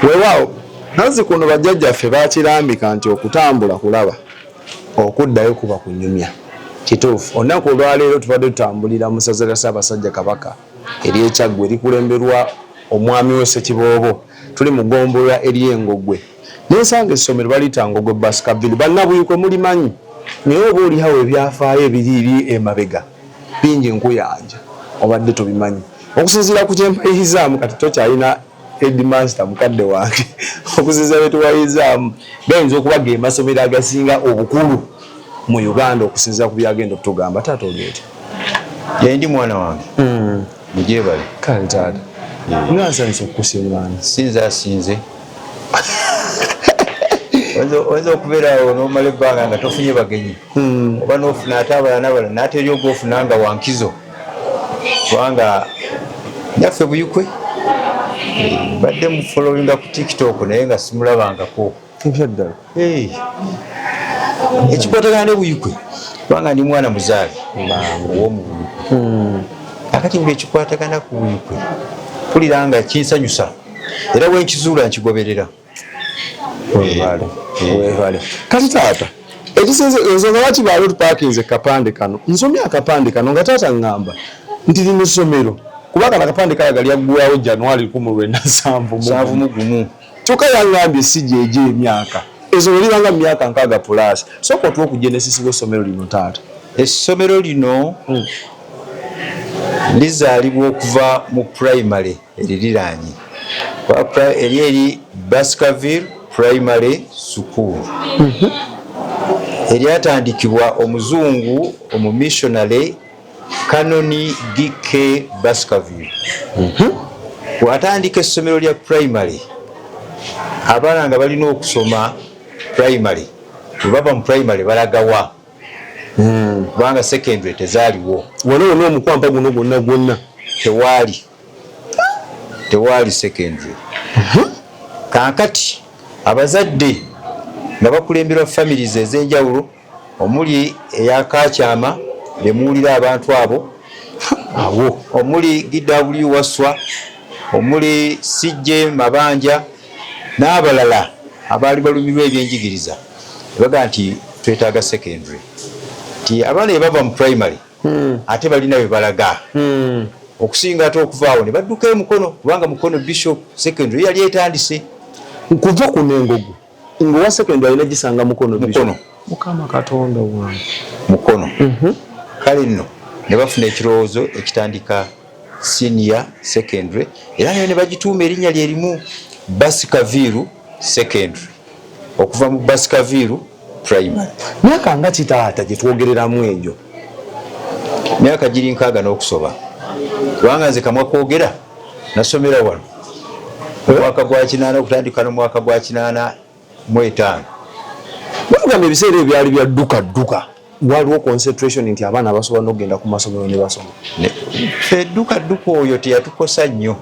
Weewaawo nazi kuno bajjajjaffe baakirambika nti okutambula kulaba okuddayo kuba kunyumya. Kituufu olunaku olwaleero tubadde tutambulira mu ssaza lya Ssaabasajja Kabaka ery'Ekyaggwe erikulemberwa omwami we Ssekiboobo. Tuli mu ggombolola ery'Engogwe n'ensanga essomero baliyita Ngogwe Basikaviri. Bannabuyikwe mulimanyi naye oba olihawo ebyafaayo ebiri emabega bingi nkuyanja obadde tobimanyi. Okusinziira ku kyempayizaamu kati tokyalina headmaster mukadde wange okusinziira bwe tuwayizaamu gayinza okuba ge masomero agasinga obukulu mu Uganda okusinziira ku byagenda okutugamba. Taata olieti yendi mwana wange mujebale kale taata ngansanyusa okukusiŋŋaana sinza asinze oyinza okubeera awo n'omala ebbanga nga tofunye bagenyi oba n'ofuna ate abalala n'ate eri ogwofuna nga wankizo kubanga nyaffe Buyikwe badde mu followinga ku TikTok naye nga simulabangako ebyaddala ekikwatagana ne Buyikwe kubanga ndi mwana muzaale ow'omu Buyikwe akati buli ekikwatagana ku Buyikwe mpulira nga kinsanyusa era bwenkizuula nkigoberera. Weevale kati taata ekisinze ensonga lwaki baali tupaakinze kapande kano nsomye akapande kano nga taata ngamba nti lino ssomero kuba kano akapande kalaga lyaggulwawo January 1971 kyokka yangambye si gyegyo emyaka essomero libanga mu myaka 6 plus. Sooka otuwa ku genesis w'essomero lino taata. Essomero lino lizaalibwa okuva mu primary eririraanye eri Baskerville Primary School eryatandikibwa omuzungu omumissionary Canon G.K. Baskerville. Bw'atandika essomero lya primary abaana nga balina okusoma primary bwe mu primary balagawa kubanga secondary tezaaliwo. Waliwo n'omukwampa guno gwonna tewaali secondary. Kaakati abazadde nga bakulemberwa families ez'enjawulo omuli eyakakyama bemuwulira abantu abo omuli GW Waswa omuli Sijje Mabanja n'abalala abaali balumirwa ebyenjigiriza baga nti twetaaga secondary ti abaana bava mu primary ate balina bye balaga okusinga ate okuvaawo ne badduka Mukono kubanga Mukono Bishop secondary yali etandise nkuva ku Nengogo ngowa secondary alina gisanga Mukono Bishop Mukama Katonda wange Mukono kale nno ne bafuna ekirowoozo ekitandika senior secondary era nayo ne bagituuma erinnya lyerimu Baskerville secondary okuva mu Baskerville primary. Myaka nga kitaata gye twogereramu egyo? Myaka giri 6 n'okusoba kubanga nze kamwa kwogera nasomera wano omwaka gwa 8 okutandika n'omwaka gwa 85. Bagamba ebiseera ebyali bya dduka waliwo concentration nti abaana abasobola n'okugenda ku masomero ne basoma. Dduka oyo teyatukosa nnyo.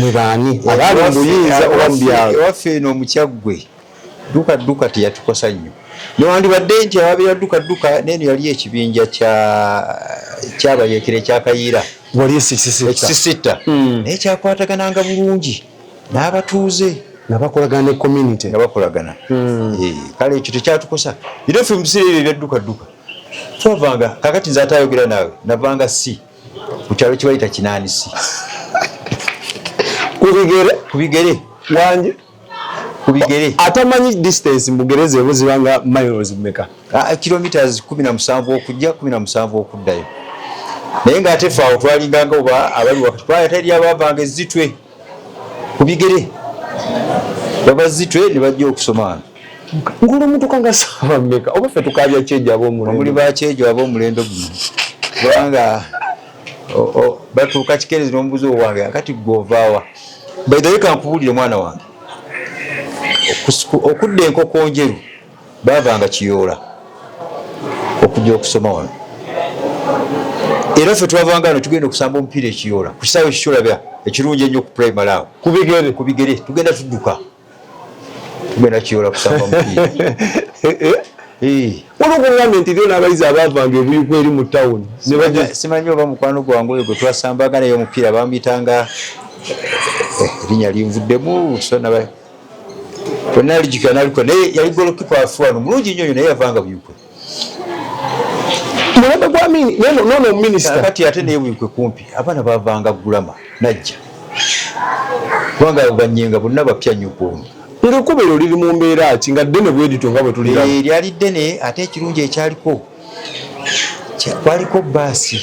Mwebaani abaali mu buyinza oba mu byalo ewaffe eno mu Kyaggwe dduka teyatukosa nnyo newandibadde nti ababeera dduka neno yali ekibinja kyabayeekera ekyakayiira wali ekisisitta naye kyakwatagananga bulungi n'abatuuze nabakolagana ne community nabakolagana kale ekyo tekyatukosa era ffe mu biseera ebyo ebyadduka twavanga kakati nze atayogera naawe navanga si ku kyalo kibayita Kinaanisi kubigere wanje kubigere atamanyi distance Bugereze ebo zibanga miles mmeka kilometers 17 okujja 17 okuddayo naye ng'ate ffe awo twalinganga oba abali wakati twayatali abavanga ezzitwe kubigere baba zitwe ne bajja okusoma ngulu omuntu kanga saba mmeka oba ffe tukabya kyejo ab'omulembe omuli bakyejo ab'omulembe guno kubanga batuuka Kikerezi n'omubuzi owange akati gwovaawa by the way kankubulire mwana wange okudda enkoko njeru baavanga Kiyoola okujja okusoma wano era ffe twavanga wano tugenda okusamba omupiira Ekiyoola ku kisaawe Ekiyoola ekirungi ennyo ku primary awo kubigere tugenda tudduka tugenda Kiyoola kusamba omupiira waliwo okugambye nti ryo n'abayizi abaavanga ebuyikwe eri mu tawuni simanyi oba mukwano gwange oyo gwe twasambanga naye omupiira bamuyitanga erinnya linvuddemu tusana tonalijika naliko naye yali golokipa afuano mulungi nnyo naye yavanga Buyikwe mulembe gwa mini nono minisita kati ate naye Buyikwe kumpi abaana bavanga Gulama najja kubanga banyenga bonna bapya nnyo kwombi ng'ekkubo liri mu mbeera ki nga ddene bwedito nga bwe tulira lyali ddene ate ekirungi ekyaliko kwaliko baasi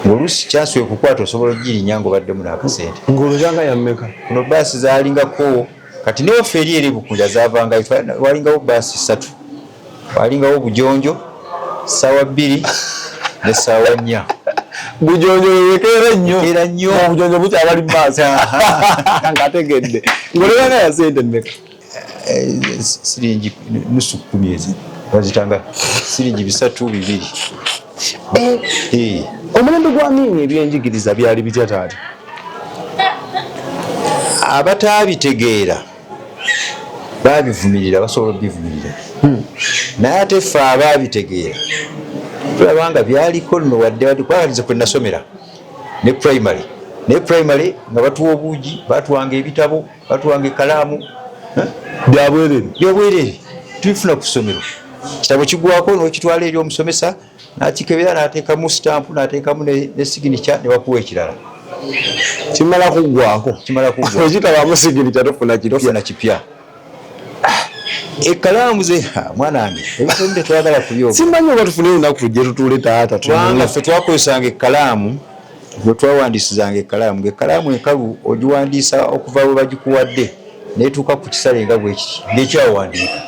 ng'oluusi kyaswe kukwata osobola ogirinnya ng'obaddemu n'akasente ng'olozanga yammeka kuno baasi zaalingako kati ne waffe eri eri Bukundya zavangayo walingawo baasi 3 walingawo Bujonjo ssaawa 2 ne ssaawa 4 Bujonjo yekeera nnyo Bujonjo bukyabali baasi ng'ategedde ng'olozanga ya sente mmeka siringi nusu 10 ezi bazitanga siringi 3 2 omulembe gwa Mini ebyenjigiriza byali bitya taata abataabitegera baabivumirira basobola obivumirira naye ate ffe abaabitegeera tulabanga byaliko nno wadde kwakalize kwe nasomera ne primary nga batuwa obuugi batuwanga ebitabo batuwanga ekalaamu byabwerere tubifuna ku ssomero kitabo kigwako n'okitwala eri omusomesa n'akikebera n'ateekamu sitampu n'ateekamu ne signature ne bakuwa ekirala kimala kuggwako ekitabamu signature tofuna kipya ekalaamu ze mwana wange ebintu tetwagala kubyoga simanyi oba tufune olunaku tujje tutuule taata kubanga ffe twakozesanga ekalaamu bwe twawandiisizanga ekalaamu ng'ekalaamu enkalu ogiwandiisa okuva bwe bagikuwadde neetuuka ku kisale nga bwe kiti ng'ekyawandiika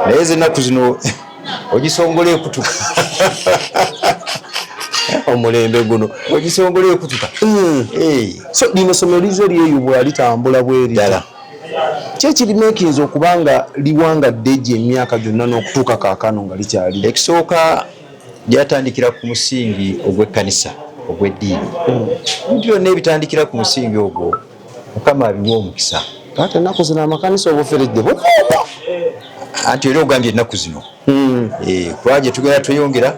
naye z'ennaku zino ogisongola ekutuka omulembe guno ogisongola ekutuka so lino somero lize lyeyubula litambula bweridala kyekirimu ekiyinza okubanga liwangadde egyo emyaka gyonna n'okutuuka kaakano nga likyali ekisooka lyatandikira ku musingi ogw'ekkanisa ogw'eddiini ebintu byonna ebitandikira ku musingi ogwo Mukama abiwa omukisa ate ennaku zino amakanisa obuferedde anti era ogambye ennaku zino kuba gye tugenda tweyongera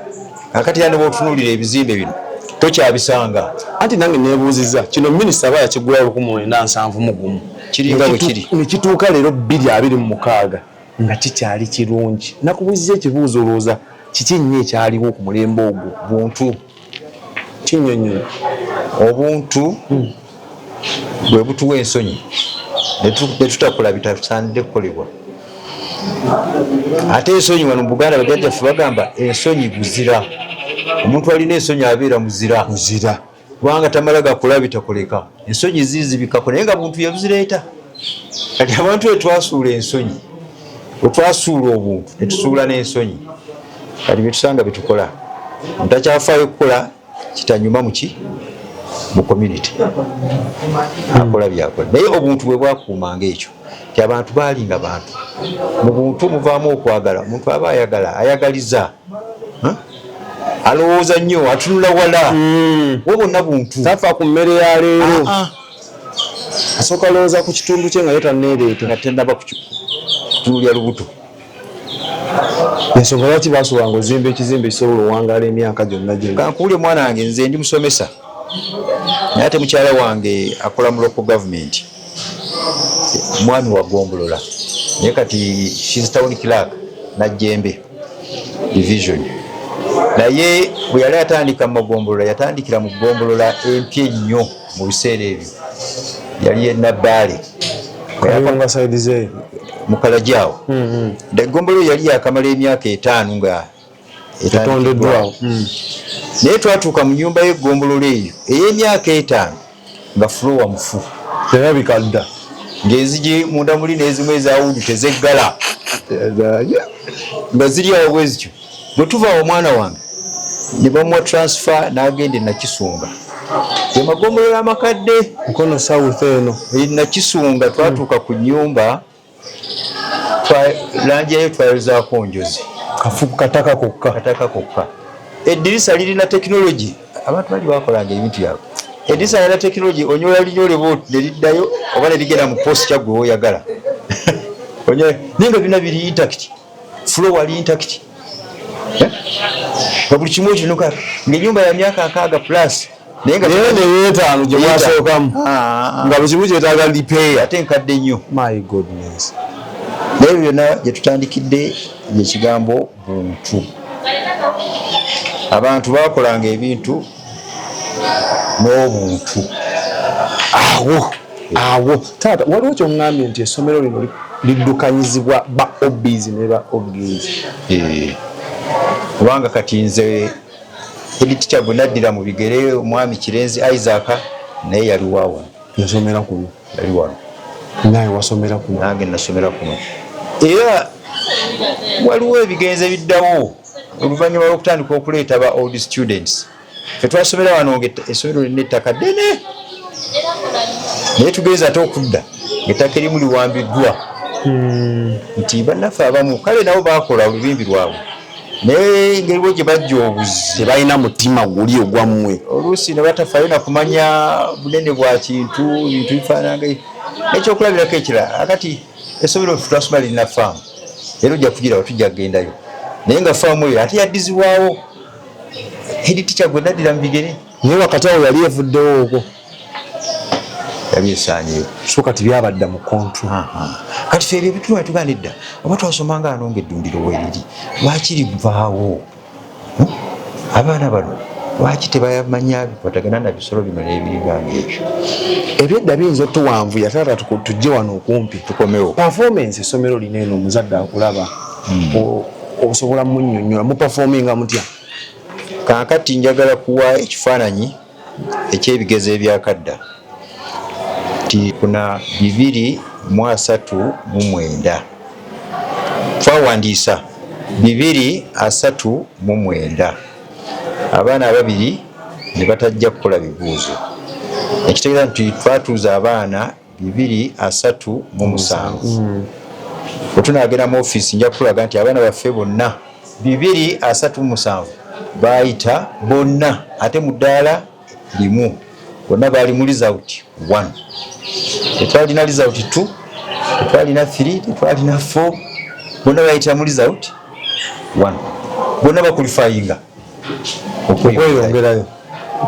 akati yani bw'otunuulira ebizimbe bino tokyabisanga anti nange neebuuziza kino minisita aba yakigulawo 1971 kiringa bwe kiri nekituuka leero 2026 nga kikyali kirungi nakubuuziza ekibuuzo olowooza kiki nnyo ekyaliwo ku mulembe ogwo buntu kinnyonnyola obuntu bwe butuwa ensonyi ne tutakola bitasaanidde kukolebwa ate ensonyi wano mu Buganda bajjajjaffe bagamba ensonyi buzira omuntu alina ensonyi abeera muzira kubanga tamala gakola bitakoleka ensonyi zizibikako naye nga buntu yabuzireeta kati abantu etwasuula ensonyi wetwasuula obuntu netusuula n'ensonyi kati byetusanga byetukola mutakyafaayo kukola kitanyuma muki mu community akola byakola naye obuntu bwe bwakuumanga ekyo ti abantu baalinga bantu mu buntu muvaamu okwagala omuntu aba ayagaliza alowooza nnyo atunula wala wo bonna buntu tafa ku mmere ya leero asooka alowooza ku kitundu kye nga yo tanneereeta nga tennaba kutunuulya lubuto ensonga lwaki baasobanga ozimba ekizimbe ekisobola owangaala emyaka gyonna gye kankuwulye mwana wange nze ndi musomesa naye ate mukyala wange akola mu local government mwami wa Gombolola naye kati she's town clerk Najjembe division naye bwe yali atandika mu Gombolola yatandikira mu Gombolola empya ennyo mu biseera ebyo yali Nabbaale kayonga side ze Mukalajaawo Gombolola yali yakamala emyaka 5 nga etondeddwawo naye twatuuka mu nnyumba y'Egombolola eyo ey'emyaka 5 nga flowa mufu terabika dda ng'enzigi munda muli n'ezimu ezawundi tezeggala nga ziri awo bwe zityo bwe tuva awo mwana wange ne bamuwa transfer n'agenda e Nakisunga ge Magombolola amakadde Mukono South eno Nakisunga twatuuka ku nnyumba lanjayo twayozaako njozi kafuku kataka kokka eddirisa lirina tekinologi abantu bali bakolanga ebintu byabwe eddirisa lirina tekinologi onyola linyolebo ne liddayo oba ne ligenda mu post kyaggwe woyagala naye nga bina biri intact flow wali intact nga buli kimu ekinuka ng'ennyumba ya myaka 6 plus naye nga ne 5 gye mwasookamu nga buli kimu kyetaaga lipeeya ate nkadde nnyo. My goodness. naye byonna gye tutandikidde yekigambo buntu. Abantu bakolanga ebintu n'obuntu. Awo taata waliwo kyoŋŋambye nti essomero lino liddukanyizibwa ba obbies ne ba oggies. Kubanga kati nze editicha bwe naddira mu bigere omwami Kirenzi Isaac naye yali waawo. Yasomera kuno. Yali wano. Naye wasomera kuno. Nange nasomera kuno. Era waliwo ebigenze ebiddawo oluvannyuma lw'okutandika okuleeta ba old students. Fe twasomera wano essomero lirina ettaka ddene. Naye tugenza ate okudda ettaka erimu liwambiddwa. Nti bannaffe abamu kale nabo baakola olubimbi lwabwe. Naye engeri bwe gye bajja obuzi tebalina mutima guli ogwammwe. Oluusi ne batafaayo na kumanya bunene bwa kintu, bintu bifaananga ekyokulabirako ekirala. Akati essomero twasoma lirina faamu. Era ojja kugirawo tujja kugendayo. Naye nga faamu eyo ate yaddizibwawo. Editicha gwe naddira mu bigere. Naye wakati awo yali evuddewo okwo. Yali esaanyeewo. So kati byabadda mu kontro. Kati ffe ebyo ebituma tugana edda oba twasomanga ano ng'eddundiro weeriri lwaki livaawo? Abaana bano lwaki tebamanya bikwatagana na bisolo bino n'ebiriganga ebyo? Ebyedda biyinza otuwanvuya taata tujje wano okumpi tukomewo. Performance essomero lino eno omuzadde akulaba osobola munnyonnyola mu performinga mutya? Kaakati njagala kuwa ekifaananyi eky'ebigezo ebyakadda nti kuna 239 twawandiisa 239 abaana ababiri ne batajja kukola bibuuzo. Ekitegeeza nti twatuuza abaana 237. Bwe tunaagenda mu ofiisi nja kulaga nti abaana baffe bonna 237 baayita bonna ate mu ddaala limu bonna baali mu result 1. Tetwalina result 2, tetwalina 3, tetwalina 4, bonna bayita mu result 1. Bonna bakulifayinga okweyongerayo.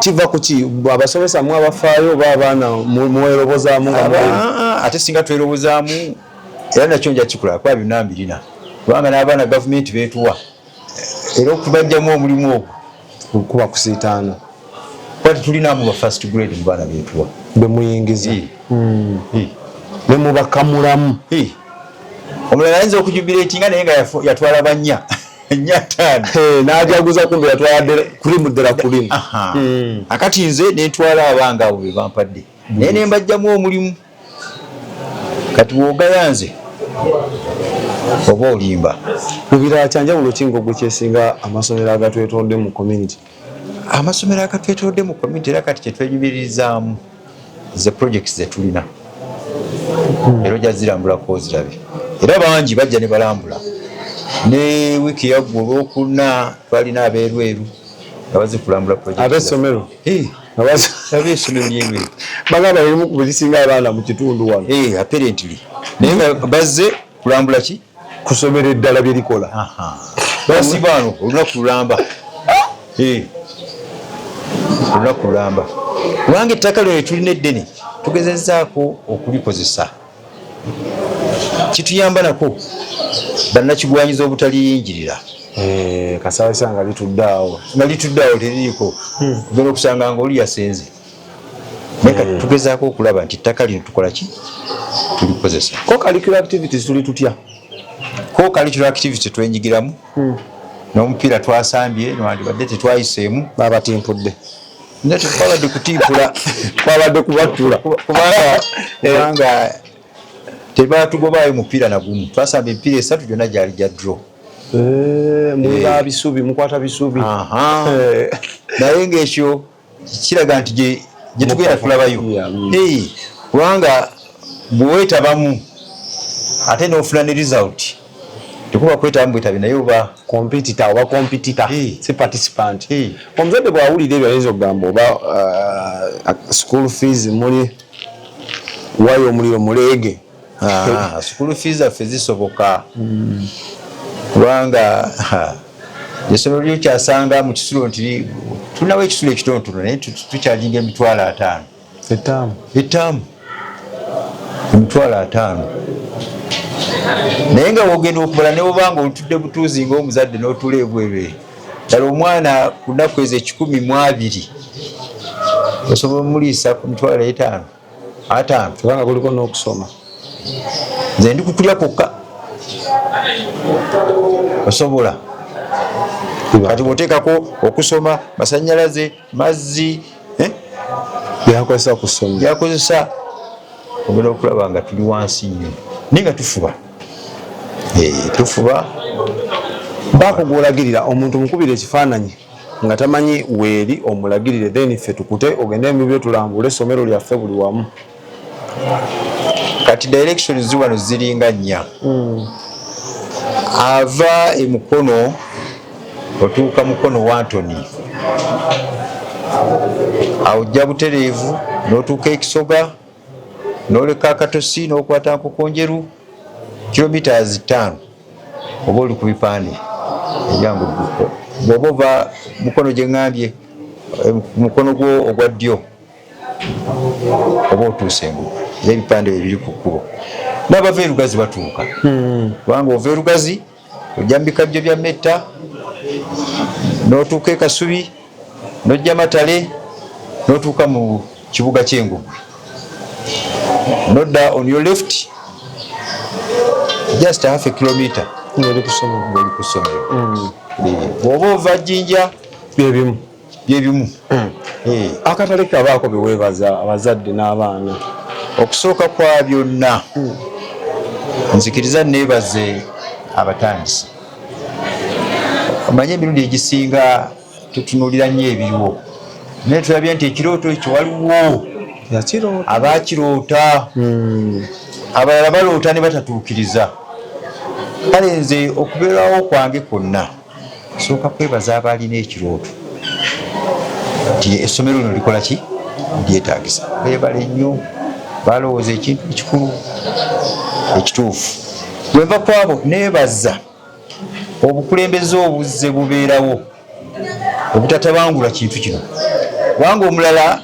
Kiva ku ki? Abasomesa mu abafaayo oba abaana muwerobozaamu? Ate singa twerobozaamu era nakyo nja kikulaba kuba byonna mbirina. Kubanga n'abaana gavumenti beetuwa era okubajjamu omulimu ogwo kuba kusiitaana. Kwati tulinamu ba first grade mu baana beetuwa bemuyingiza ne mubakamulamu. Omulala ayinza okujubileetinga naye nga yatwala bannya nnya ttaano n'ajaguza kumbe yatwala kulimu ddala kulimu. Akati nze ne ntwala abanga abo be bampadde naye ne mbajjamu omulimu. Kati bw'ogayanze oba olimba. Mubirala kyanjawulo ki ng'ogwe kyesinga amasomero agatwetodde mu community? Amasomero agatwetodde mu community era kati kyetwenyumiririzaamu ze projects ze tulina. Era ojja zirambulako ozirabe. Era bangi bajja ne balambula. Ne wiiki yaggwa olwokuna twalina abeerweru nga bazikulambula project. Ab'essomero? Ab'essomero ly'Erweru. Bagamba erimu ku bisinga abaana mu kitundu wano. Apparently. Naye nga bazze kulambula ki? Kusomera eddala bye likola. Basiba wano olunaku lulamba. Olunaku lulamba. Kubanga ettaka lyo tulina eddene tugezezzaako okulikozesa. Kituyamba nako bannakigwanyiza obutaliyinjirira. Kasawasa nga litudde awo. Nga litudde awo teririiko. Ogenda okusanga nga oli yasenze. Naye tugezaako okulaba nti ettaka lino tukola ki? Tulikozesa. Ko curricular activities tuli tutya? Ko curricular activities twenyigiramu. N'omupiira twasambye nwandibadde tetwayiseemu. Babatimpudde. Nate twabadde kutimpula. Twabadde kubattula. Kubanga tebaatugobaayo mupiira na gumu. Twasamba emipiira 3 gyonna gyali gya draw. Muba bisubi, mukwata bisubi. Naye ng'ekyo kiraga nti gye tugenda kulabayo. Kubanga bwe weetabamu ate n'ofuna ne result tekuba kwetabamu bwetabe naye oba competitor si participant. Omuzadde bw'awulira ebyo ayinza okugamba oba school fees muli wayo omuliro muleege. School fees affe zisoboka kubanga essomero lyo kyasanga mu kisulo nti tulinawo ekisulo ekitonotono naye tukyajinga emitwalo 5 ettaamu emitwalo 5 naye nga wogenda okubala ne bwobanga olutudde butuuzi ng'omuzadde n'otula ebwereere ddala omwana ku nnaku ezo 12 osobola omuliisa ku mitwalo 5 kubanga kuliko n'okusoma nze ndi kukulya kwokka osobola kati bw'oteekako okusoma masannyalaze mazzi byakozesa kusoma byakozesa ogenda okulaba nga tuli wansi nnyo naye nga tufuba baako gwolagirira omuntu mukubira ekifaananyi nga tamanyi weeri omulagirire then ffe tukute ogende emibyo tulambule essomero lyaffe buli wamu kati direction ziwano ziringa nnya ava emukono otuuka mukono wa Antony awo ojja butereevu n'otuuka ekisoga n'oleka akatosi n'okwata nkokonjeru kilometers 5 oba oli ku bipande ebyangu dduko bw'oba ova mukono gye ŋŋambye mukono gwo ogwa ddyo oba otuuse engugu n'ebipande bibiri ku kkubo n'abava erugazi batuuka kubanga ova erugazi ojja mu bikajjo bya Metta n'otuuka e Kasubi n'ojja Matale n'otuuka mu kibuga ky'Engugwe nodda on your left just half a kilometer ng'oli ku ssomero bw'oba ova Jjinja byebimu akatale kabaako beweebaza abazadde n'abaana okusooka kwa byonna nzikiriza neebaze abatandisi omanye emirundi egisinga tutunuulira nnyo ebiriwo naye tulabye nti ekirooto ekyo waliwo abaakiroota abalala baloota ne batatuukiriza kale nze okubeerawo kwange kwonna sooka kwebaza abaalina ekirooto nti essomero lino likola ki lyetaagisa beebale nnyo balowooza ekintu ekikulu ekituufu bwenva kwabo neebaza obukulembeze obuzze bubeerawo obutatabangula kintu kino kubanga omulala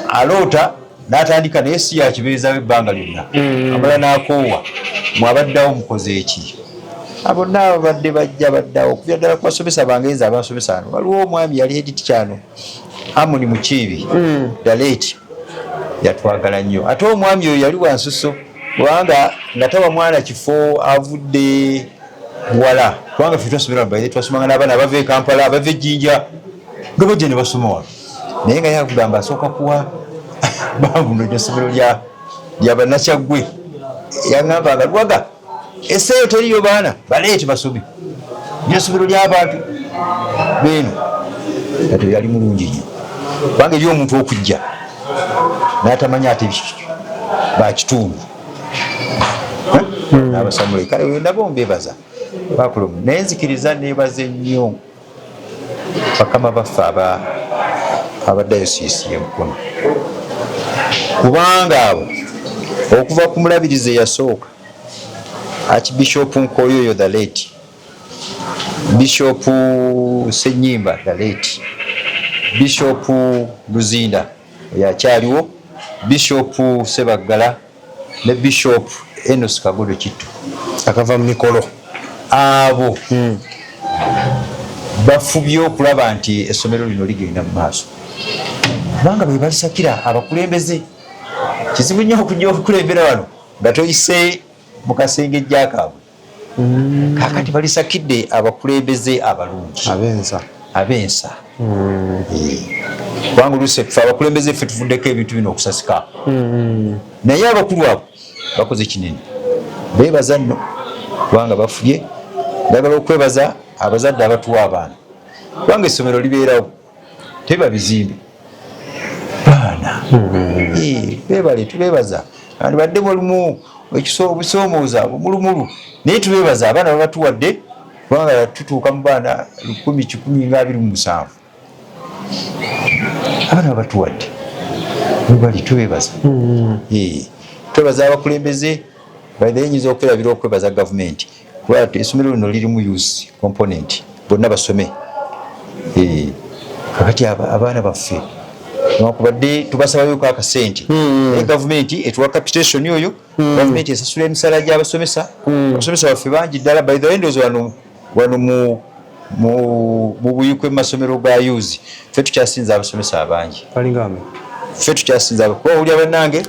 aloota n'atandika naye si yakibeezawo ebbanga lyonna amala n'akoowa mwabaddawo mukoze eki bonna ababadde bajja baddawo okuvira ddala ku basomesa bangenza abasomesa ano waliwo omwami yali editi kyano Amoni Mukiibi Daleeti yatwagala nnyo ate omwami oyo yali wansuso kubanga nga taba mwana kifo avudde wala kubanga ffe twasomera baire twasomanga n'abaana abava e Kampala abava e Jjinja nga bajja ne basoma wano naye nga yakugamba asooka kuwa bavuno essomero lya bannakyaggwe yaŋŋambanga Lwaga esseeyo teriyo baana baleete basome essomero ly'abantu beeno kati yali mulungi nnyo kubanga eri omuntu okujja n'atamanya ate bakitundu n'abasamule kale nabo mbebaza bakulu naye nzikiriza neebaze nnyo bakama baffe aba dayosisi y'Emukono kubanga abo okuva ku mulabirizi eyasooka Archbishop Nkoyoyo the late Bishop Senyimba the late Bishop Luzinda yakyaliwo Bishop Sebaggala ne Bishop Enos Kagodo Kittu akava mu mikolo abo bafubye okulaba nti essomero lino ligenda mu maaso kubanga bwe balisakira abakulembeze kizibu nnyo okujja okukulembera wano nga toyise mu kasengejja kaabwe kakati balisakidde abakulembeze abalungi abensa kubanga oluusi ffe abakulembeze ffe tuvuddeko ebintu bino okusasika naye abakulu abo bakoze kinene beebaza nno kubanga bafubye ndagala okwebaza abazadde abatuwa abaana kubanga essomero libeerawo teba bizimbe baana beebale tubeebaza andibadde mulimu obusoomooza obumulumulu naye tubeebaza abaana babatuwadde kubanga tutuuka mu baana 127 abaana babatuwadde bali tubeebaza twebaza abakulembeze bayinza okwerabira okwebaza gavumenti kuba essomero lino lirimu youth component bonna basome. Kakati abaana baffe newankubadde tubasabayoko akasente naye gavumenti etuwa capitation oyo gavumenti esasula emisala gy'abasomesa abasomesa baffe bangi ddala by the way ndowooza wano mu buyikwe mu masomero ga yuzi ffe tukyasinza abasomesa abangi ffe tukyasinza kuba owulira bannange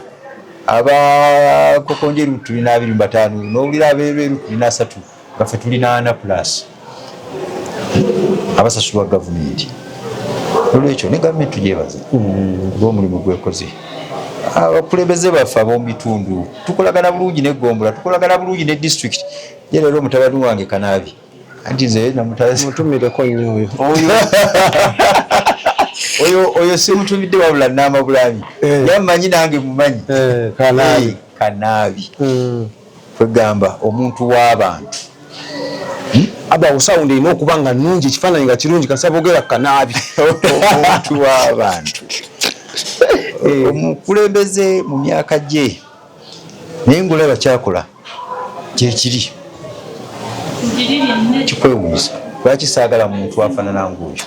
abakokonjeru tulina 25 n'owulira abeerweru tulina 3 baffe tulina 4+ abasasulwa gavumenti. Olwekyo ne gavumenti tugyebaza olw'omulimu gwekoze. Abakulembeze baffe ab'omu bitundu tukolagana bulungi n'Eggombolola, tukolagana bulungi ne district. Ye leero mutabani wange Kanaabi anti nze mutumireko nnyo oyo si mutumidde wabula n'amabulami yammanyi nange mumanyi Kanaabi kwegamba omuntu w'abantu aba usawundi ino okuba nga nnungi ekifaananyi nga kirungi kasaba ogera Kanaabi omuntu w'abantu omukulembeze mu myaka gye naye ng'olaba kyakola kyekiri kikwewuunyisa lwaki saagala muntu afaanana ng'oyo.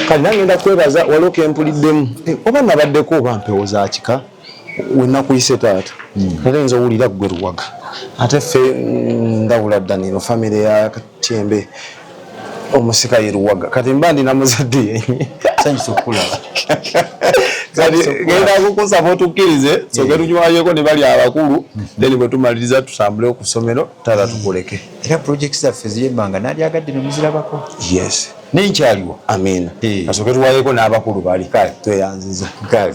Kale nange ngenda kwebaza waliwo kempuliddemu oba nabaddeko oba mpewo za kika wenakuyise taata era nze owulira ggwe Luwaga ate ffe ndawula ddanino famire ya Katyembe omusika ye Luwaga kati mba ndina muzadde yenye sanyusa okulaba kati genda kukusaba otukkirize soke tukiwayeko ne bali abakulu then bwe tumaliriza tusambule ku ssomero taata tukuleke era projects zaffe ziyembanga nalyagadde ne muzirabako. Yes nenkyaliwo amina asoke tuwayeko n'abakulu bali kale tweyanziza kale